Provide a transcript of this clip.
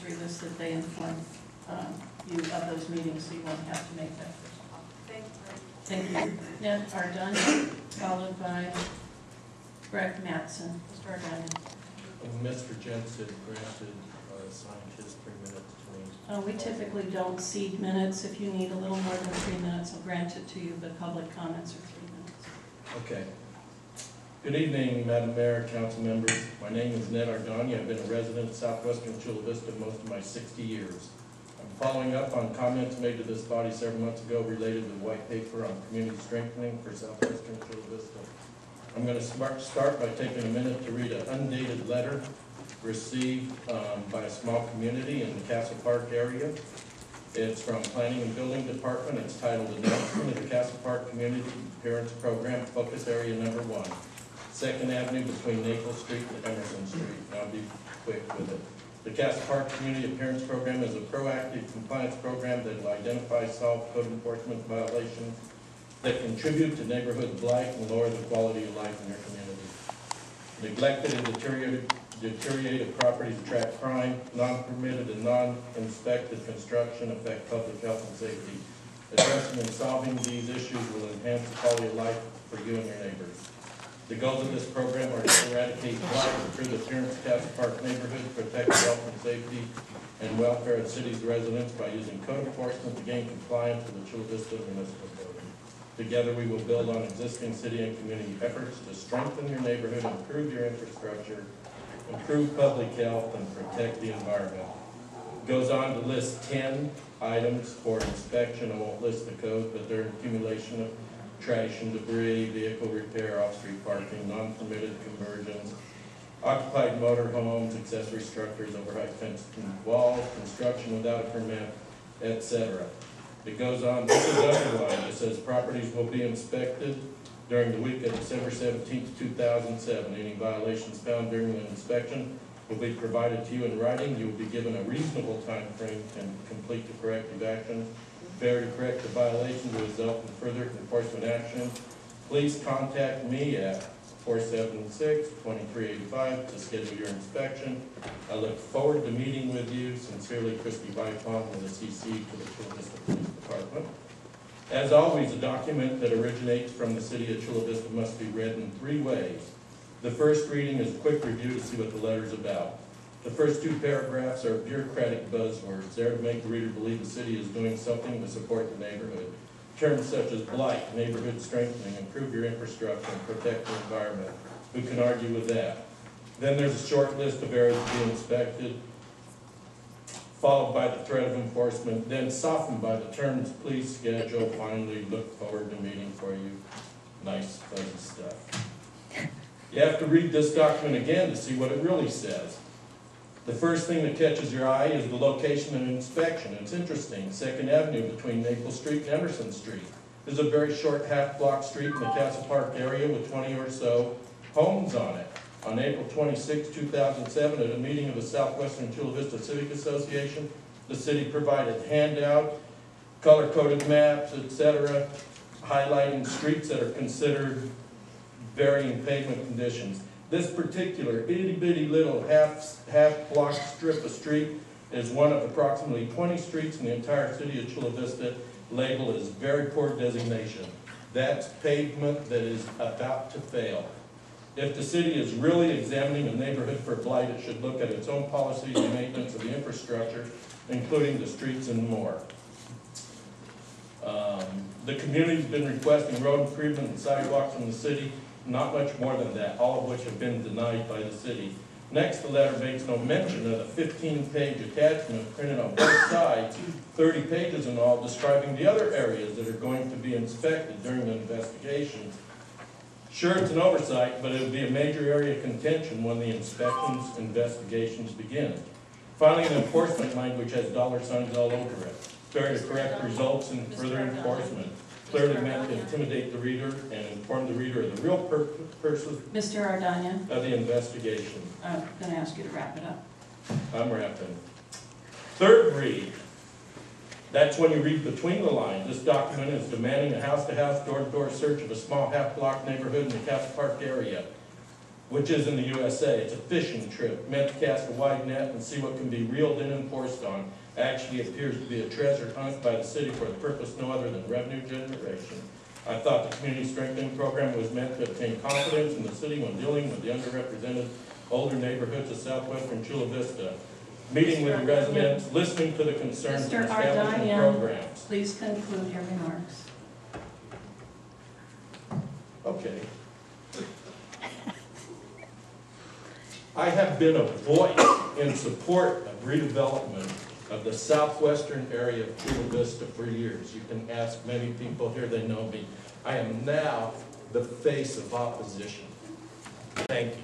history list that they inform you of those meetings, so you won't have to make that. Thank you. Ned Ardania, followed by Greg Mattson. Mr. Ardania. Mr. Jensen granted assigned his 3 minutes to me. Oh, we typically don't cede minutes. If you need a little more than 3 minutes, I'll grant it to you, but public comments are 3 minutes. Okay. Good evening, Madam Mayor, council members. My name is Ned Ardania. I've been a resident of southwestern Chula Vista most of my 60 years. I'm following up on comments made to this body several months ago related to the white paper on community strengthening for southwestern Chula Vista. I'm going to start by taking a minute to read an undated letter received by a small community in the Castle Park area. It's from Planning and Building Department. It's titled Announcement of the Castle Park Community Appearance Program, Focus Area Number 1, 2nd Avenue between Naples Street and Emerson Street. And I'll be quick with it. The Castle Park Community Appearance Program is a proactive compliance program that will identify, solve code enforcement violations that contribute to neighborhood blight and lower the quality of life in your community. Neglected and deteriorated properties attract crime. Non-permitted and non-inspected construction affect public health and safety. Addressing and solving these issues will enhance the quality of life for you and your neighbors. The goals of this program are to eradicate blight, improve the appearance of Castle Park neighborhood, protect health and safety and welfare of the city's residents by using code enforcement to gain compliance with the Chula Vista Municipal Code. Together we will build on existing city and community efforts to strengthen your neighborhood, improve your infrastructure, improve public health, and protect the environment. It goes on to list 10 items for inspection. I won't list the code, but they're accumulation of trash and debris, vehicle repair, off-street parking, non-permitted conversions, occupied motor homes, accessory structures, overhang fenced walls, construction without a permit, etc. It goes on, this is underlined. It says properties will be inspected during the week of December 17th, 2007. Any violations found during the inspection will be provided to you in writing. You will be given a reasonable time frame to complete the corrective action. Failure to correct the violation will result in further enforcement action. Please contact me at 476-2385 to schedule your inspection. I look forward to meeting with you. Sincerely, Christy Vipon with the CC to the Chula Vista Police Department. As always, a document that originates from the city of Chula Vista must be read in 3 ways. The first reading is a quick review to see what the letter's about. The first 2 paragraphs are bureaucratic buzzwords there to make the reader believe the city is doing something to support the neighborhood. Terms such as blight, neighborhood strengthening, improve your infrastructure, and protect the environment. Who can argue with that? Then there's a short list of areas to be inspected, followed by the threat of enforcement, then softened by the terms please schedule, finally look forward to meeting for you. Nice, fuzzy stuff. You have to read this document again to see what it really says. The first thing that catches your eye is the location and inspection. It's interesting. 2nd Avenue between Naples Street and Emerson Street. This is a very short half-block street in the Castle Park area with 20 or so homes on it. On April 26, 2007, at a meeting of the Southwestern Chula Vista Civic Association, the city provided handout, color-coded maps, etc., highlighting streets that are considered varying pavement conditions. This particular itty-bitty little half-block strip of street is one of approximately 20 streets in the entire city of Chula Vista labeled as very poor designation. That's pavement that is about to fail. If the city is really examining a neighborhood for blight, it should look at its own policies and maintenance of the infrastructure, including the streets and more. The community's been requesting road improvement and sidewalks from the city. Not much more than that, all of which have been denied by the city. Next, the letter makes no mention of the 15-page attachment printed on both sides, 30 pages in all, describing the other areas that are going to be inspected during the investigation. Sure, it's an oversight, but it will be a major area of contention when the investigations begin. Finally, the enforcement language has dollar signs all over it. Failure to correct results in further enforcement. Clearly meant to intimidate the reader and inform the reader of the real purpose Mr. Ardania, of the investigation. I'm going to ask you to wrap it up. I'm wrapping. Third read. That's when you read between the lines. This document is demanding a house-to-house, door-to-door search of a small half-block neighborhood in the Castle Park area. which is in the USA. It's a fishing trip, meant to cast a wide net and see what can be reeled in and forced on. Actually appears to be a treasure hunt by the city for a purpose no other than revenue generation. I thought the community strengthening program was meant to obtain confidence in the city when dealing with the underrepresented older neighborhoods of southwestern Chula Vista, meeting with the residents, listening to the concerns, and Mr. establishing Ardonian, programs. please conclude your remarks. Okay. I have been a voice in support of redevelopment of the southwestern area of Chula Vista for years. You can ask many people here, they know me. I am now the face of opposition. Thank you.